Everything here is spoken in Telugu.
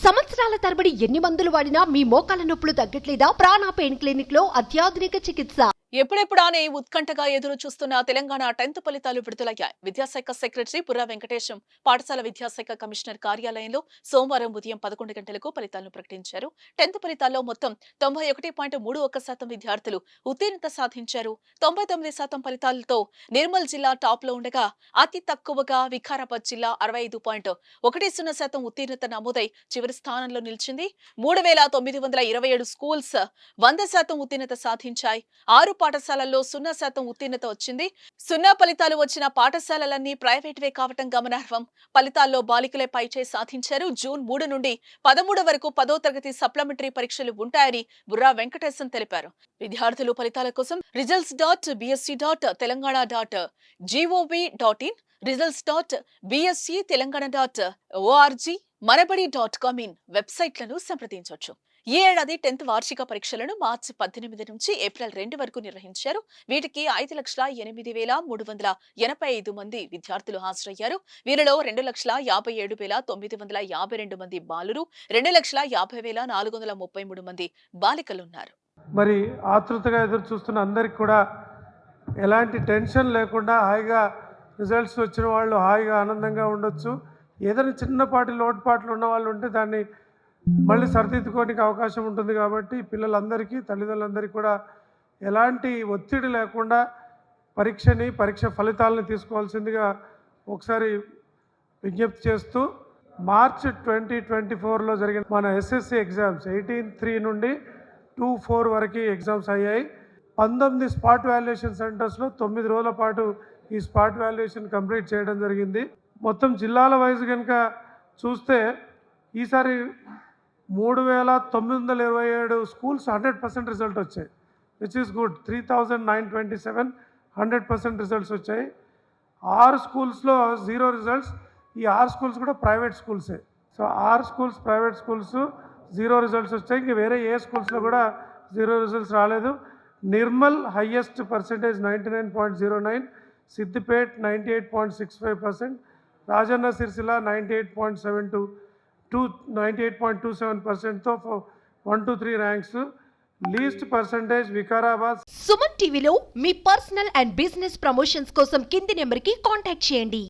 సంవత్సరాల తరబడి ఎన్ని మందులు వాడినా మీ మోకాల నొప్పులు తగ్గట్లేదా? ప్రాణ పెయిన్ క్లినిక్ లో అత్యాధునిక చికిత్స. ఎప్పుడెప్పుడానే ఉత్కంఠగా ఎదురు చూస్తున్న తెలంగాణ 10th ఫలితాలు విడుదలయ్యాయి. విద్యాశాఖ సెక్రటరీ బుర్రా వెంకటేశం పాఠశాల విద్యాశాఖ కమిషనర్ కార్యాలయంలో సోమవారం ఉదయం 11 గంటలకు ఫలితాలను ప్రకటించారు. 10th ఫలితాల్లో మొత్తం 91.31% విద్యార్థులు ఉత్తీర్ణత సాధించారు. 99% ఫలితాలతో నిర్మల్ జిల్లా టాప్ లో ఉండగా అతి తక్కువగా వికారాబాద్ జిల్లా 65.10% ఉత్తీర్ణత నమోదై చివరి స్థానంలో నిలిచింది. 3927 స్కూల్స్ 100% ఉత్తీర్ణత సాధించాయి. 6 పాఠశాలల్లో 0% ఉత్తీర్ణత వచ్చింది. 0 ఫలితాలు వచ్చిన పాఠశాలలన్నీ ప్రైవేట్వే కావటం గమనార్హం. ఫలితాల్లో బాలికలే పైచేయి సాధించారు. జూన్ 3 నుండి 13 వరకు 10వ తరగతి సప్లిమెంటరీ పరీక్షలు ఉంటాయని బుర్రా వెంకటేశం తెలిపారు. విద్యార్థులు ఫలితాల కోసం results.bsc.telangana.gov.in, results.bsctelangana.org, manabadi.com వెబ్సైట్లను సంప్రదించవచ్చు. ఈ ఏడాది 10th వార్షిక పరీక్షలను మార్చి 18 నుంచి ఏప్రిల్ 2 వరకు నిర్వహించారు. వీటికి 5,08,385 మంది విద్యార్థులు హాజరయ్యారు. వీరిలో 2,57,952 మంది బాలురు, 2,50,433 మంది బాలికలున్నారు. మరి ఆతృతగా ఎదురు చూస్తున్న అందరికి కూడా ఎలాంటి టెన్షన్ లేకుండా హాయిగా రిజల్ట్స్ వచ్చిన వాళ్ళు హాయిగా ఆనందంగా ఉండొచ్చు. ఏదైనా చిన్నపాటి లోటుపాట్లు ఉన్న వాళ్ళు ఉంటే దాన్ని మళ్ళీ సరిదిద్దుకోవడానికి అవకాశం ఉంటుంది. కాబట్టి పిల్లలందరికీ, తల్లిదండ్రులందరికీ కూడా ఎలాంటి ఒత్తిడి లేకుండా పరీక్ష ఫలితాలను తీసుకోవాల్సిందిగా ఒకసారి విజ్ఞప్తి చేస్తూ, మార్చ్ 2024లో జరిగిన మన ఎస్ఎస్సి ఎగ్జామ్స్ 18/3 నుండి 2/4 వరకు ఎగ్జామ్స్ అయ్యాయి. 19 స్పాట్ వాల్యుయేషన్ సెంటర్స్లో 9 రోజుల పాటు ఈ స్పాట్ వాల్యుయేషన్ కంప్లీట్ చేయడం జరిగింది. మొత్తం జిల్లాల వైజ్ కనుక చూస్తే ఈసారి 3,927 స్కూల్స్ 100% రిజల్ట్ వచ్చాయి, విచ్ ఈస్ గుడ్. 3,927 100% రిజల్ట్స్ వచ్చాయి. 6 స్కూల్స్లో 0 రిజల్ట్స్. ఈ 6 స్కూల్స్ కూడా ప్రైవేట్ స్కూల్సే. So 6 schools private schools 0 results వచ్చాయి. ఇంక వేరే ఏ స్కూల్స్లో కూడా 0 రిజల్ట్స్ రాలేదు. నిర్మల్ హైయెస్ట్ పర్సెంటేజ్ 99.09, సిద్దిపేట్ 98.65%, రాజన్న సిరిసిల్ల 98.27%తో 1 to 3 ranks. Least percentage Vikarabad. Suman టీవీలో మీ పర్సనల్ అండ్ బిజినెస్ ప్రమోషన్స్ కోసం కింది నెంబర్కి కాంటాక్ట్ చేయండి.